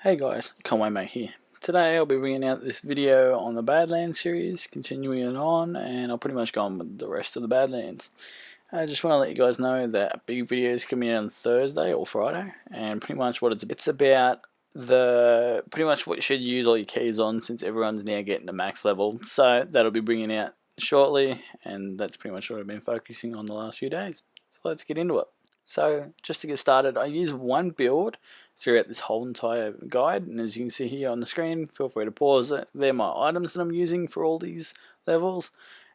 Hey guys, Conway Mate here. Today I'll be bringing out this video on the Badlands series, continuing on, and I'll pretty much go on with the rest of the Badlands. I just want to let you guys know that a big video is coming out on Thursday or Friday, and pretty much what it's about pretty much what you should use all your keys on since everyone's now getting to max level. So that'll be bringing out shortly, and that's pretty much what I've been focusing on the last few days. So let's get into it. So just to get started, I use one build throughout this whole entire guide, and as you can see here on the screen, feel free to pause it. They're my items that I'm using for all these levels,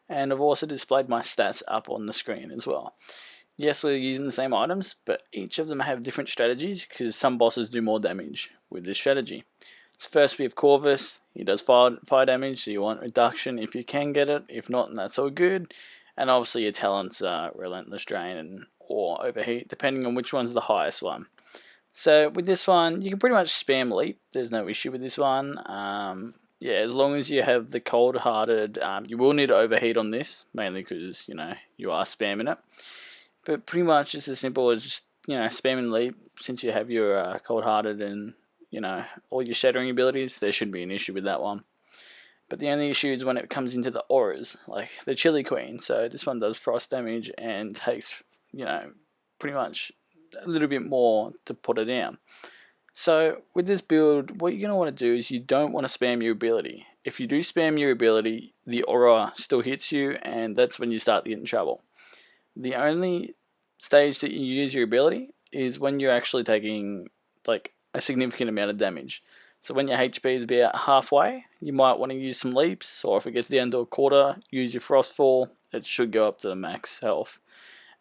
and I've also displayed my stats up on the screen as well. Yes, we're using the same items, but each of them have different strategies because some bosses do more damage with this strategy. So first we have Corvis. He does fire damage, so you want reduction if you can get it. If not, that's all good. And obviously your talents are Relentless Drain or Overheat, depending on which one's the highest one. So with this one, you can pretty much spam Leap. There's no issue with this one. Yeah, as long as you have the Cold-Hearted, you will need Overheat on this, mainly because, you are spamming it. But pretty much it's as simple as just, spamming Leap. Since you have your Cold-Hearted and, all your Shattering abilities, there shouldn't be an issue with that one. But the only issue is when it comes into the auras, like the Chili Queen. So this one does frost damage and takes, pretty much a little bit more to put it down. So with this build, what you're going to want to do is you don't want to spam your ability. If you do spam your ability, the aura still hits you, and that's when you start to get in trouble. The only stage that you use your ability is when you're actually taking like a significant amount of damage. So when your HP is about halfway, you might want to use some leaps, or if it gets down to a quarter, use your Frostfall. It should go up to the max health.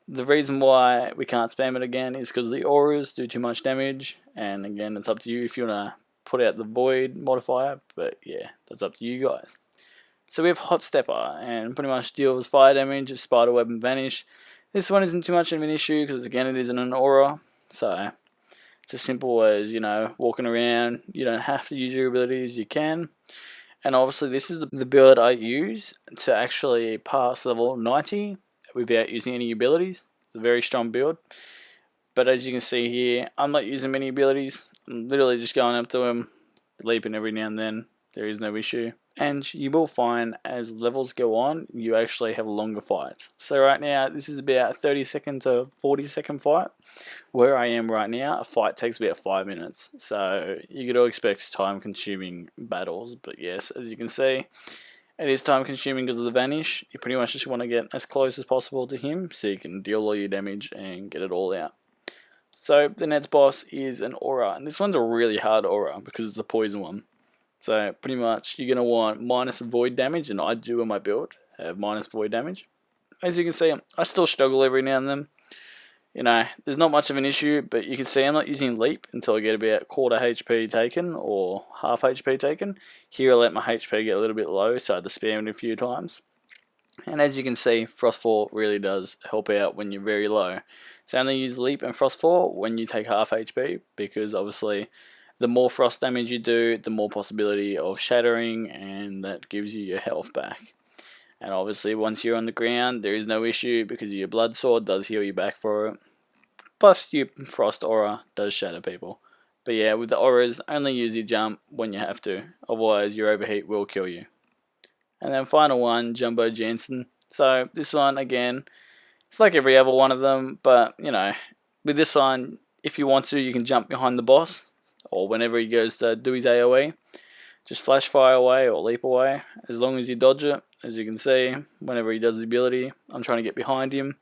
The reason why we can't spam it again is because the auras do too much damage, and again, it's up to you if you want to put out the void modifier, but yeah, that's up to you guys. So we have Hotstepper, and pretty much deals fire damage as Spider Web and Vanish. This one isn't too much of an issue because again, it isn't an aura, so it's as simple as, walking around. You don't have to use your abilities, you can. And obviously this is the build I use to actually pass level 90 without using any abilities. It's a very strong build. But as you can see here, I'm not using many abilities. I'm literally just going up to him, leaping every now and then. There is no issue. And you will find as levels go on, you actually have longer fights. So right now, this is about a 30-second to 40-second fight. Where I am right now, a fight takes about 5 minutes. So you could all expect time-consuming battles. But yes, as you can see, it is time-consuming because of the Vanish. You pretty much just want to get as close as possible to him so you can deal all your damage and get it all out. So the next boss is an aura, and this one's a really hard aura because it's the poison one. So pretty much you're going to want minus void damage, and I do in my build have minus void damage. As you can see, I still struggle every now and then. There's not much of an issue, but you can see I'm not using leap until I get about quarter HP taken or half HP taken. Here I let my HP get a little bit low, so I had to spam it a few times. And as you can see, Frostfall really does help out when you're very low. So only use leap and Frostfall when you take half HP, because obviously the more frost damage you do, the more possibility of shattering, and that gives you your health back. And obviously once you're on the ground, there is no issue because your blood sword does heal you back for it. Plus your frost aura does shatter people. But yeah, with the auras, only use your jump when you have to, otherwise your overheat will kill you. And then final one, Jumbo Jensen. So this one, again, it's like every other one of them, but with this one, if you want to, you can jump behind the boss, or whenever he goes to do his AoE, just flash fire away or leap away, as long as you dodge it. As you can see, whenever he does the ability, I'm trying to get behind him.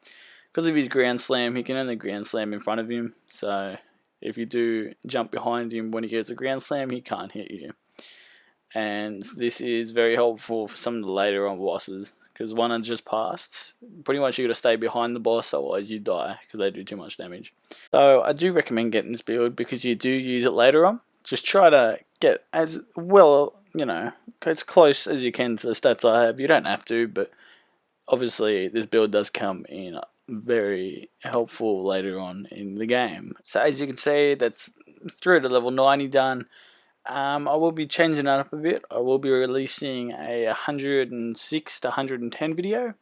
Because of his ground slam, he can only ground slam in front of him, so if you do jump behind him when he gets a ground slam, he can't hit you. And this is very helpful for some of the later on bosses, because one I just passed, pretty much you got to stay behind the boss, otherwise you die because they do too much damage. So I do recommend getting this build because you do use it later on. Just try to get as well, as close as you can to the stats I have. You don't have to, but obviously this build does come in very helpful later on in the game. So as you can see, that's through to level 90 done. I will be changing that up a bit. I will be releasing a 106 to 110 video,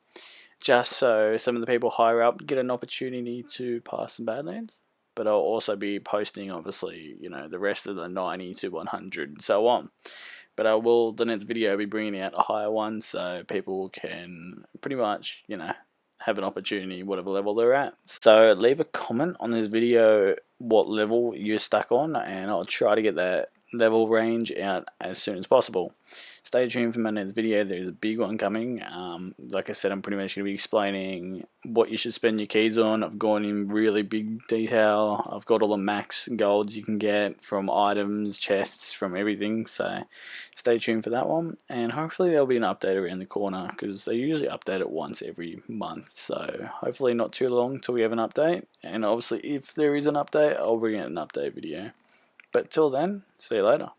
just so some of the people higher up get an opportunity to pass some Badlands. but I'll also be posting, obviously, the rest of the 90 to 100 and so on. But I will, the next video, be bringing out a higher one, so people can pretty much, have an opportunity whatever level they're at. So leave a comment on this video what level you're stuck on, and I'll try to get that level range out as soon as possible. Stay tuned for my next video. There's a big one coming. Like I said, I'm pretty much going to be explaining what you should spend your keys on. I've gone in really big detail. I've got all the max golds you can get from items, chests, from everything. So stay tuned for that one, and hopefully there'll be an update around the corner, because they usually update it once every month. So hopefully not too long till we have an update, and obviously if there is an update, I'll bring out an update video. But till then, see you later.